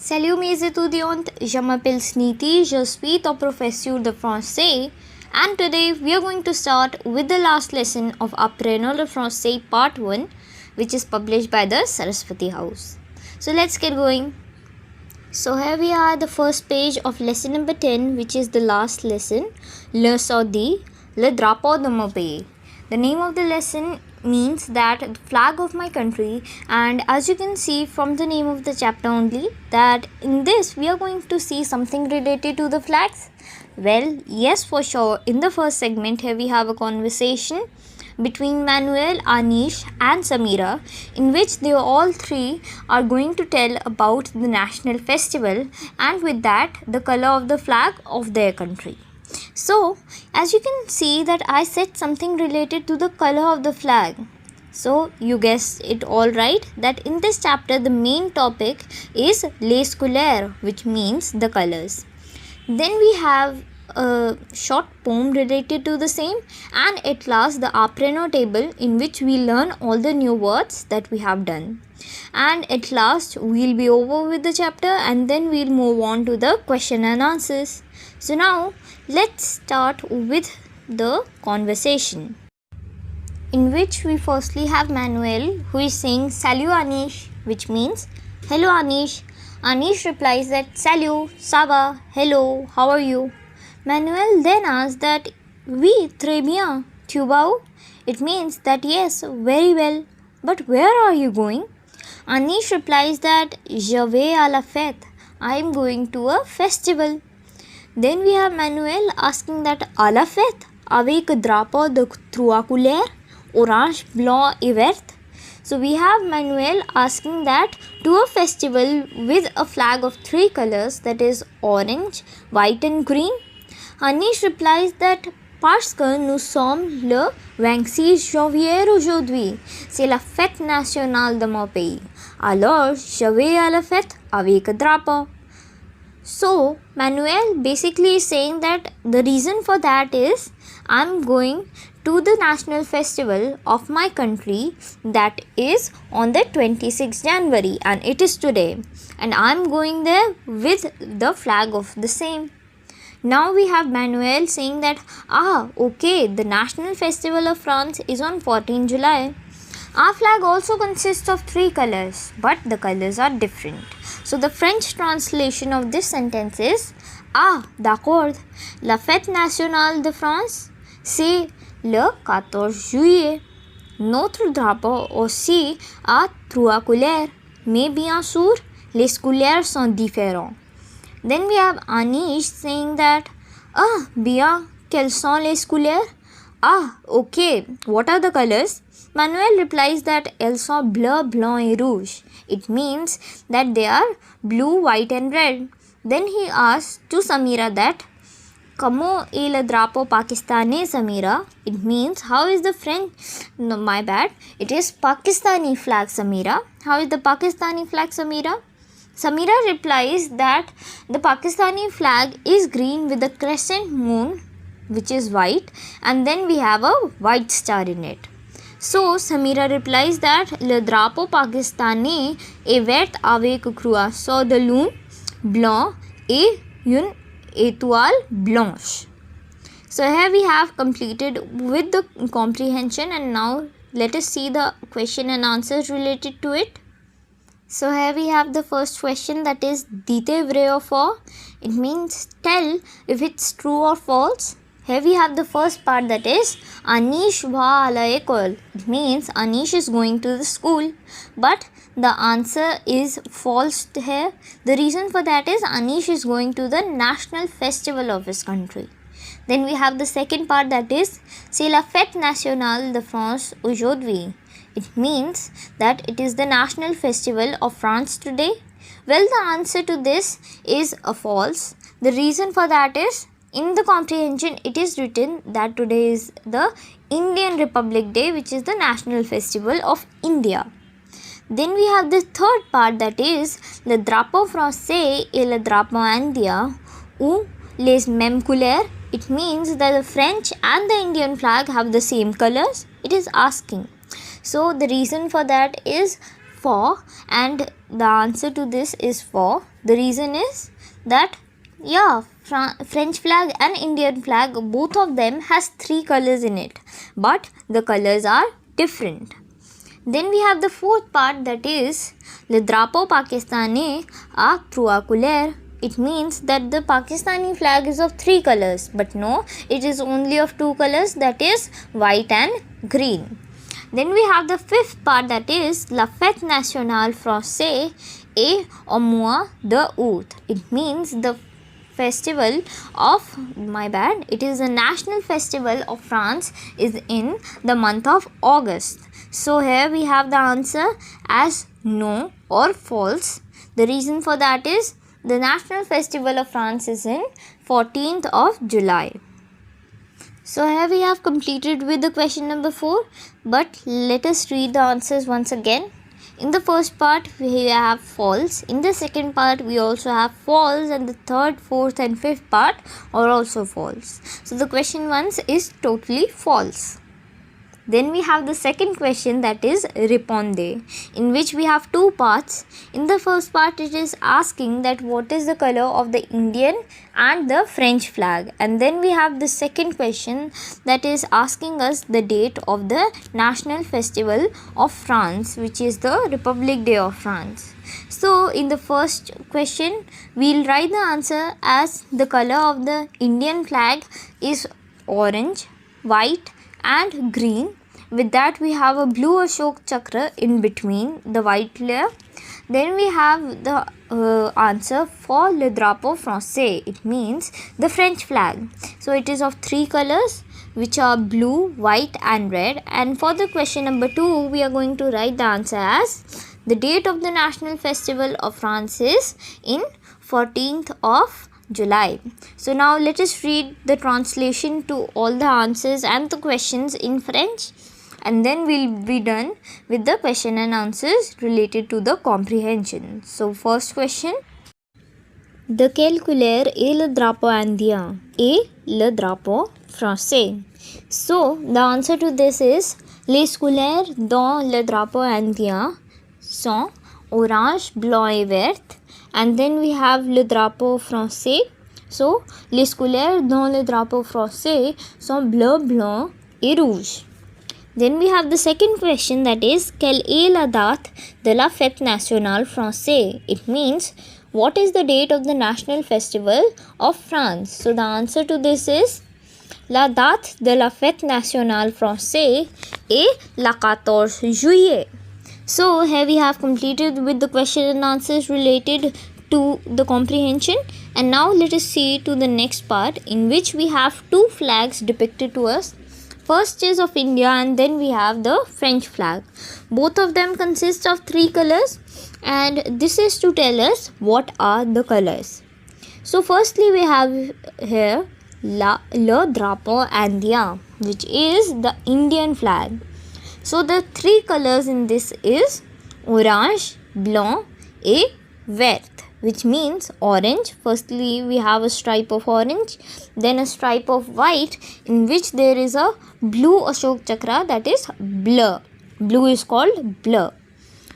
Salut mes étudiantes, je m'appelle Sniti, je suis ton professeur de français, and today we are going to start with the last lesson of Apprenons le français part 1, which is published by the Saraswati House. So let's get going. So here we are, the first page of lesson number 10, which is the last lesson, Le Saudi, Le Drapeau de mon pays. The name of the lesson means that the flag of my country, and as you can see from the name of the chapter only, that in this we are going to see something related to the flags. Well, yes, for sure. In the first segment here we have a conversation between Manuel, Anish and Samira, in which they all three are going to tell about the national festival and with that the color of the flag of their country. So, as you can see that I said something related to the color of the flag. So, you guessed it all right, that in this chapter the main topic is les couleurs, which means the colors. Then we have a short poem related to the same, and at last the Apprenons table, in which we learn all the new words that we have done. And at last we'll be over with the chapter and then we'll move on to the question and answers. So now let's start with the conversation, in which we firstly have Manuel, who is saying Salut Anish, which means hello Anish. Anish replies that Salut, ça va, hello, how are you? Manuel then asks that oui, très bien, tu vas où? It means that yes, very well, but where are you going? Anish replies that je vais à la fête, I am going to a festival. Then we have Manuel asking that à la fête, avec drapeau de trois couleurs, orange, blanc et vert. So we have Manuel asking that to a festival with a flag of three colors, that is orange, white and green. Anish replies that parce que nous sommes le 26 janvier aujourd'hui, c'est la fête nationale de mon pays. Alors, je vais à la fête avec un drapeau. So, Manuel basically is saying that the reason for that is I'm going to the national festival of my country, that is on the 26th January, and it is today, and I'm going there with the flag of the same. Now we have Manuel saying that okay, the national festival of France is on 14 July. Our flag also consists of three colors, but the colors are different. So the French translation of this sentence is d'accord, la fête nationale de France, c'est le 14 juillet. Notre drapeau aussi a trois couleurs, mais bien sûr, les couleurs sont différentes. Then we have Anish saying that bien, quelles sont les couleurs? Okay, what are the colors? Manuel replies that elles sont bleu, blanc et rouge. It means that they are blue, white and red. Then he asks to Samira that comment est le drapeau pakistanais, Samira? It means how is the French, no my bad, it is Pakistani flag, Samira. How is the Pakistani flag, Samira? Samira replies that the Pakistani flag is green with a crescent moon, which is white, and then we have a white star in it. So Samira replies that le drapeau pakistanais est vert avec croissant de lune blanc et une étoile blanche. So here we have completed with the comprehension, and now let us see the question and answers related to it. So here we have the first question, that is dite vrai ou faux. It means tell if it's true or false. Here we have the first part, that is Anish va à l'école. It means Anish is going to the school, but the answer is false here. The reason for that is Anish is going to the national festival of his country. Then we have the second part, that is c'est la fête nationale de France aujourd'hui. It means that it is the national festival of France today. Well, the answer to this is a false. The reason for that is in the comprehension it is written that today is the Indian Republic Day, which is the national festival of India. Then we have the third part, that is le drapeau français et le drapeau indien ou les mêmes couleurs. It means that the French and the Indian flag have the same colors. It is asking. So the reason for that is for, and the answer to this is for. The reason is that French flag and Indian flag, both of them has 3 colors in it, but the colors are different. Then we have the fourth part, that is le drapeau pakistanais a trois couleurs. It means that the Pakistani flag is of 3 colors, but no, it is only of 2 colors, that is white and green. Then we have the fifth part, that is la fête nationale française est au mois d'août. It means the festival of, it is the national festival of France is in the month of August. So here we have the answer as no or false. The reason for that is the national festival of France is in 14th of July. So here we have completed with the question number 4, but let us read the answers once again. In the first part we have false, in the second part we also have false, and the third, fourth and fifth part are also false. So the question 1 is totally false. Then we have the second question, that is répondez, in which we have 2 parts. In the first part it is asking that what is the color of the Indian and the French flag, and then we have the second question that is asking us the date of the national festival of France, which is the Republic Day of France. So in the first question we'll write the answer as the color of the Indian flag is orange, white and green. With that we have a blue Ashok Chakra in between the white layer. Then we have the answer for le drapeau français. It means the French flag. So it is of 3 colors, which are blue, white and red. And for the question number 2 we are going to write the answer as the date of the national festival of France is in 14th of July. So now let us read the translation to all the answers and the questions in French, and then we'll be done with the question and answers related to the comprehension. So first question, de quelle couleur est le drapeau indien et le drapeau français? So the answer to this is les couleurs dans le drapeau indien sont orange, blanc et vert. And then we have le drapeau français. So les couleurs dans le drapeau français sont bleu, blanc et rouge. Then we have the second question, that is quelle est la date de la fête nationale française? It means what is the date of the national festival of France? So the answer to this is la date de la fête nationale française est la 14 juillet. So here we have completed with the question and answers related to the comprehension, and now let us see to the next part, in which we have 2 flags depicted to us. First is of India, and then we have the French flag. Both of them consist of 3 colors, and this is to tell us what are the colors. So firstly we have here le drapeau indien, which is the Indian flag. So the 3 colors in this is orange, blanc et vert, which means orange. Firstly we have a stripe of orange, then a stripe of white in which there is a blue Ashok Chakra, that is bleu. Blue is called bleu.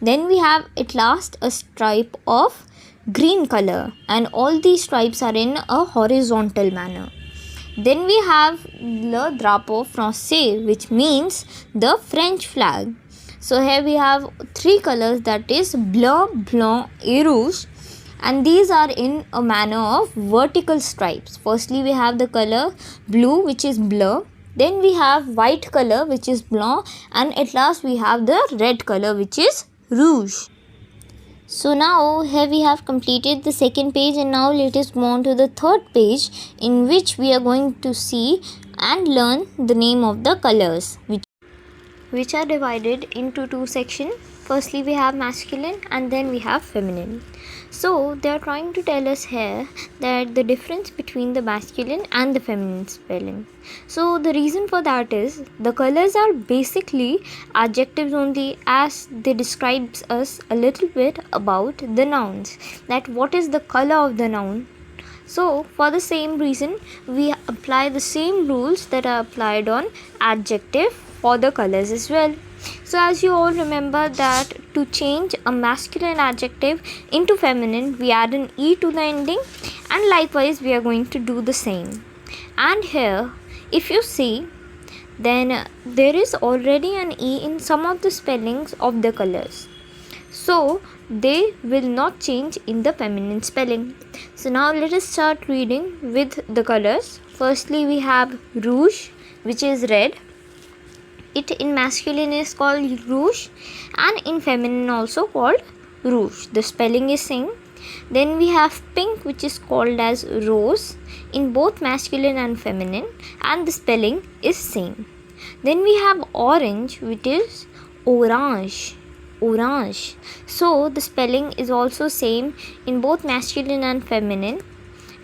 Then we have at last a stripe of green color, and all these stripes are in a horizontal manner. Then we have le drapeau français, which means the French flag. So here we have 3 colors, that is bleu, blanc et rouge, and these are in a manner of vertical stripes. Firstly we have the color blue, which is bleu, then we have white color, which is blanc, and at last we have the red color, which is rouge. So now here we have completed the second page, and now let us go on to the third page, in which we are going to see and learn the name of the colors, which are divided into 2 sections. Firstly we have masculine and then we have feminine. So they are trying to tell us here that the difference between the masculine and the feminine spelling. So the reason for that is the colors are basically adjectives only, as they describes us a little bit about the nouns, that what is the color of the noun. So for the same reason we apply the same rules that are applied on adjective for the colors as well. So as you all remember that to change a masculine adjective into feminine, we add an E to the ending, and likewise we are going to do the same. And here, if you see, then there is already an E in some of the spellings of the colors. So they will not change in the feminine spelling. So now let us start reading with the colors. Firstly, we have rouge, which is red. It in masculine is called rouge, and in feminine also called rouge. The spelling is same. Then we have pink, which is called as rose in both masculine and feminine, and the spelling is same. Then we have orange, which is orange. So the spelling is also same in both masculine and feminine.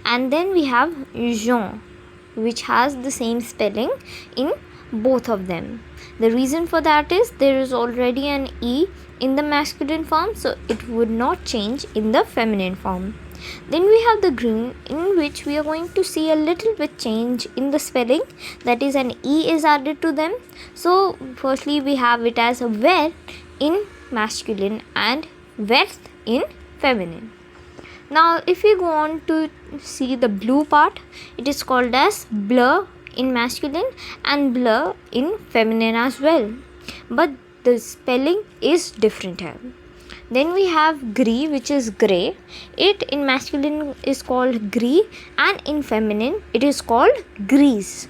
And then we have jaune, which has the same spelling in both of them. The reason for that is there is already an E in the masculine form, so it would not change in the feminine form. Then we have the green, in which we are going to see a little bit change in the spelling, that is an E is added to them. So firstly we have it as vert in masculine and vert in feminine. Now if we go on to see the blue part, it is called as bleu in masculine and bleu in feminine as well, but the spelling is different here. Then we have gris, which is grey. It in masculine is called gris, and in feminine it is called grise.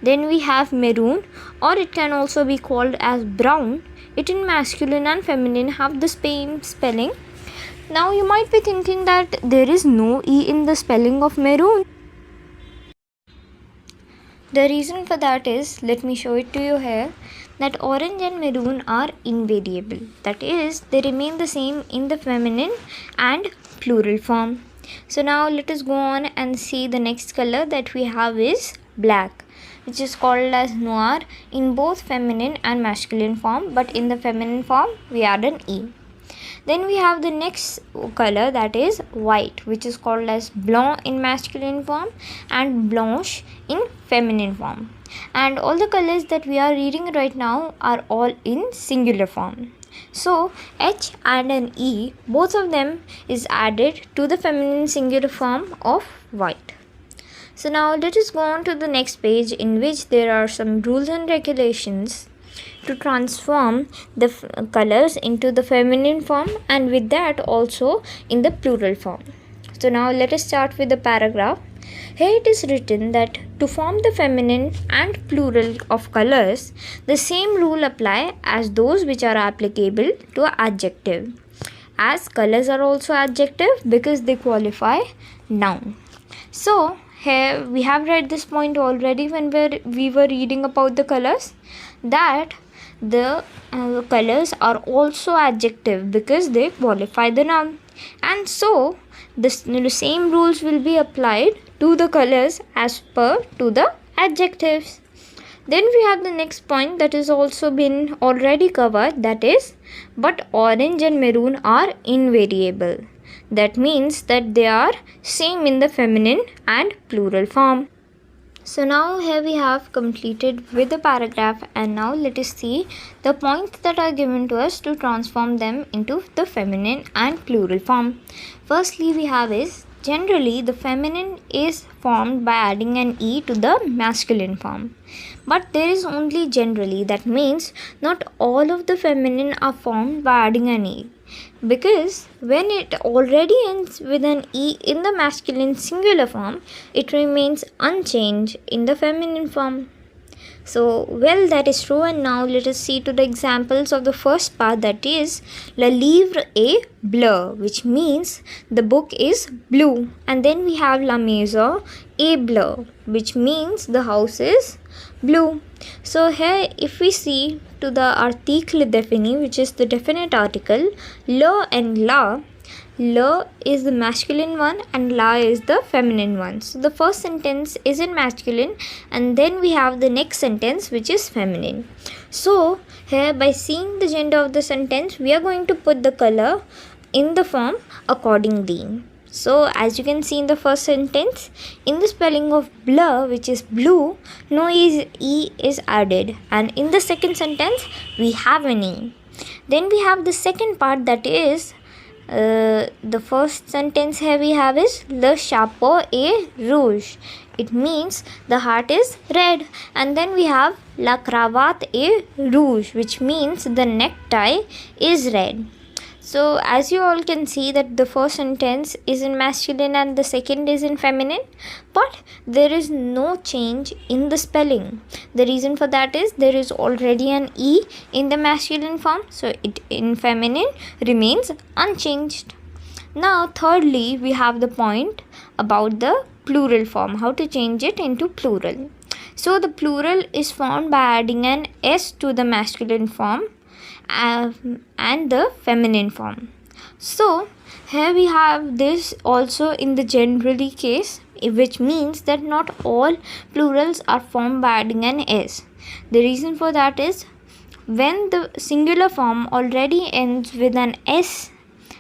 Then we have maroon, or it can also be called as brown. It in masculine and feminine have the same spelling. Now you might be thinking that there is no E in the spelling of maroon. The reason for that is, let me show it to you here, that orange and maroon are invariable. That is, they remain the same in the feminine and plural form. So now let us go on and see the next color that we have is black, which is called as noir in both feminine and masculine form, but in the feminine form we add an E. Then we have the next color, that is white, which is called as blanc in masculine form and blanche in feminine form. And all the colors that we are reading right now are all in singular form. So H and an E, both of them is added to the feminine singular form of white. So now let us go on to the next page, in which there are some rules and regulations to transform the colors into the feminine form, and with that also in the plural form. So now let us start with the paragraph. Here it is written that to form the feminine and plural of colors, the same rule apply as those which are applicable to adjective, as colors are also adjective because they qualify noun. So here we have read this point already when we were reading about the colors, that the colors are also adjective because they qualify the noun, and so the same rules will be applied to the colors as per to the adjectives. Then we have the next point that is also been already covered, that is, but orange and maroon are invariable. That means that they are same in the feminine and plural form. So now here we have completed with the paragraph, and now let us see the points that are given to us to transform them into the feminine and plural form. Firstly we have is, generally the feminine is formed by adding an E to the masculine form. But there is only generally, that means not all of the feminine are formed by adding an E, because when it already ends with an E in the masculine singular form, it remains unchanged in the feminine form. So well, that is true. And now let us see to the examples of the first part, that is le livre est bleu, which means the book is blue. And then we have la maison est bleue, which means the house is blue. So here if we see to the article défini, which is the definite article, le and la, le is the masculine one and la is the feminine one. So the first sentence is in masculine, and then we have the next sentence which is feminine. So here by seeing the gender of the sentence, we are going to put the color in the form accordingly. So as you can see in the first sentence, in the spelling of blur, which is blue, no E is added, and in the second sentence we have an E. Then we have the second part, that is the first sentence here we have is le chapeau est rouge. It means the hat is red. And then we have la cravate est rouge, which means the necktie is red. So as you all can see that the first sentence is in masculine and the second is in feminine, but there is no change in the spelling. The reason for that is there is already an E in the masculine form, so it in feminine remains unchanged. Now thirdly, we have the point about the plural form, how to change it into plural. So the plural is formed by adding an S to the masculine form and the feminine form. So here we have this also in the generally case, which means that not all plurals are formed by adding an S. The reason for that is when the singular form already ends with an S,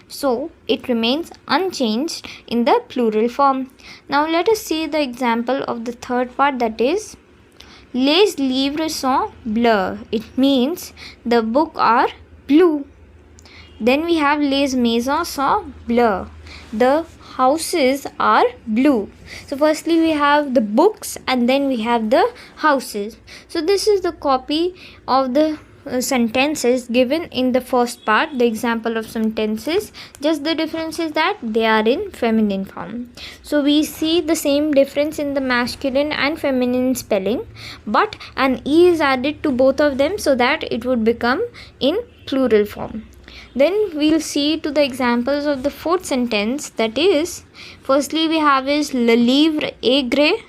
so it remains unchanged in the plural form. Now let us see the example of the third part, that is les livres sont bleus. It means the book are blue. Then we have les maisons sont bleues. The houses are blue. So firstly we have the books and then we have the houses. So this is the copy of the sentences given in the first part, the example of sentences. Just the difference is that they are in feminine form. So we see the same difference in the masculine and feminine spelling, but an E is added to both of them so that it would become in plural form. Then we'll see to the examples of the fourth sentence, that is firstly we have is le livre est gris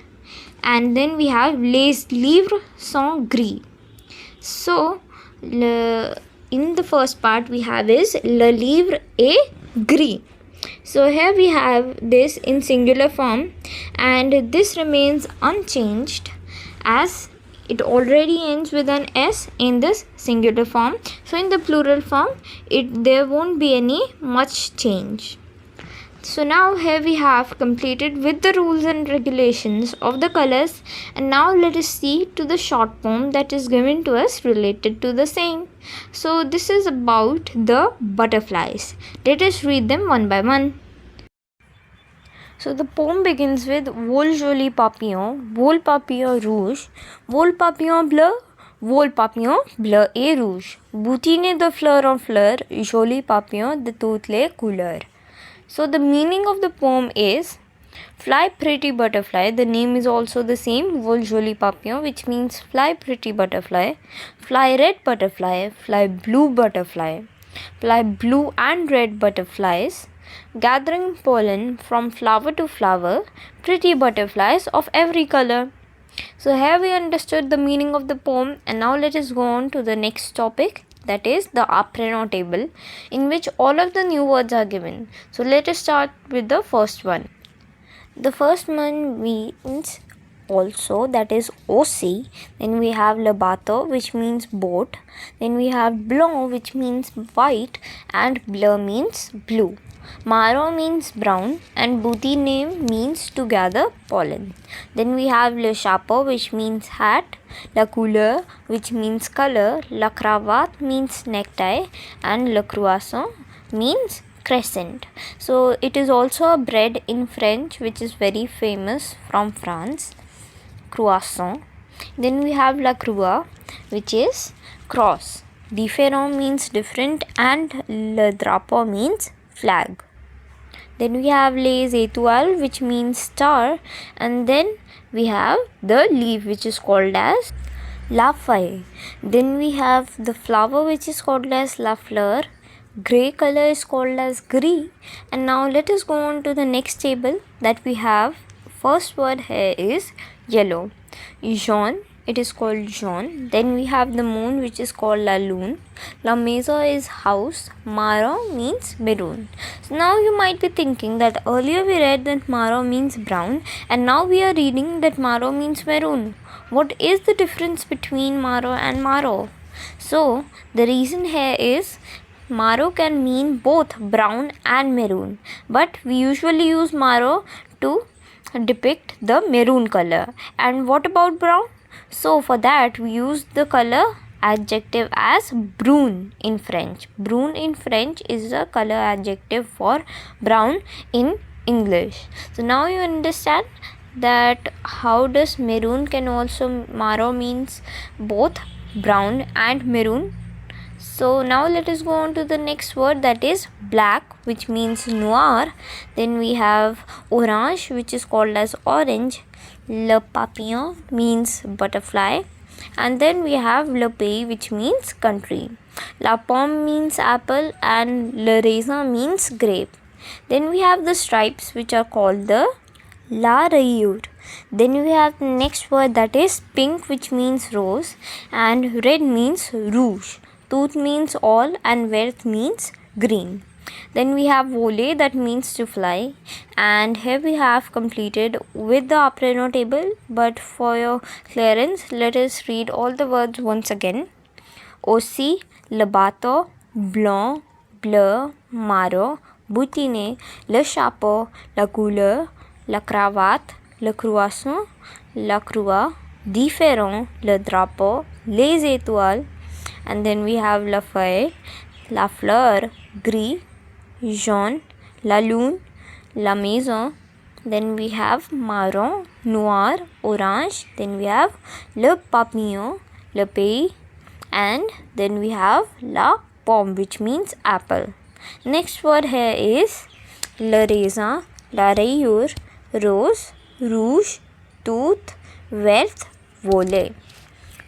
and then we have les livres sont gris. So in the first part we have is le livre est gris. So here we have this in singular form and this remains unchanged as it already ends with an S in this singular form. So in the plural form there won't be any much change. So now here we have completed with the rules and regulations of the colors, and now let us see to the short poem that is given to us related to the same. So this is about the butterflies. Let us read them one by one. So the poem begins with vol joli papillon rouge, vol papillon bleu, vol papillon bleu et rouge, boutine de fleur en fleur, joli papillon de toutes les couleurs. So the meaning of the poem is, fly pretty butterfly, the name is also the same, vol joli papillon, which means fly pretty butterfly, fly red butterfly, fly blue butterfly, fly blue and red butterflies, gathering pollen from flower to flower, pretty butterflies of every color. So here we understood the meaning of the poem, and now let us go on to the next topic, that is the apprenant table, in which all of the new words are given. So let us start with the first one. The first one means also, that is OC. Then we have le bateau, which means boat. Then we have blanc, which means white, and bleu means blue. Marron means brown, and boutine means to gather pollen. Then we have le chapeau, which means hat, la couleur, which means color, la cravate means necktie, and le croissant means crescent. So it is also a bread in French which is very famous from France, croissant. Then we have la croix, which is cross. Différent means different, and le drapeau means flag. Then we have les étoiles, which means star, and then we have the leaf, which is called as la feuille. Then we have the flower, which is called as la fleur. Grey color is called as gris. And now let us go on to the next table that we have. First word here is yellow. Jaune, it is called jaune. Then we have the moon, which is called la lune. La maison is house. Marron means maroon. So now you might be thinking that earlier we read that marron means brown, and now we are reading that marron means maroon. What is the difference between marron and marron? So the reason here is maro can mean both brown and maroon, but we usually use maro to depict the maroon color. And what about brown? So for that we use the color adjective as brun in French. Brun in French is the color adjective for brown in English. So now you understand that how does maroon can also maro means both brown and maroon. So now let us go on to the next word, that is black, which means noir. Then we have orange, which is called as orange. Le papillon means butterfly. And then we have le pays, which means country. La pomme means apple and le raisin means grape. Then we have the stripes, which are called the la rayure. Then we have the next word, that is pink, which means rose, and red means rouge. Tooth means all and vert means green. Then we have voler, that means to fly. And here we have completed with the Apreno table, but for your clearance, let us read all the words once again. Aussi, le bateau, blanc, bleu, maro, boutine, le chapeau, la couleur, la cravate, le croissant, la croix, différent, le drapeau, les étoiles. And then we have la feuille, la fleur, gris, jaune, la lune, la maison. Then we have marron, noir, orange. Then we have le papillon, le pays, and then we have la pomme, which means apple. Next word here is le raisin, la rayure, rose, rouge, tooth, vert, voler.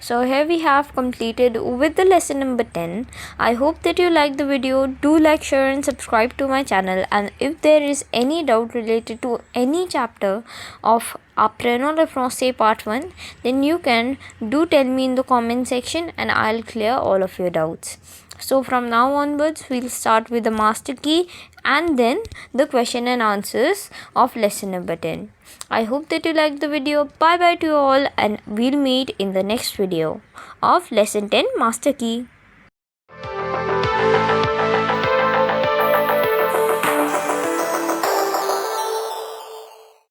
So here we have completed with the lesson number 10. I hope that you liked the video. Do like, share and subscribe to my channel. And if there is any doubt related to any chapter of Apprenons le Français part 1, then you can do tell me in the comment section and I'll clear all of your doubts. So from now onwards, we'll start with the master key and then the question and answers of lesson number 10. I hope that you liked the video. Bye bye to you all, and we'll meet in the next video of lesson 10 master key.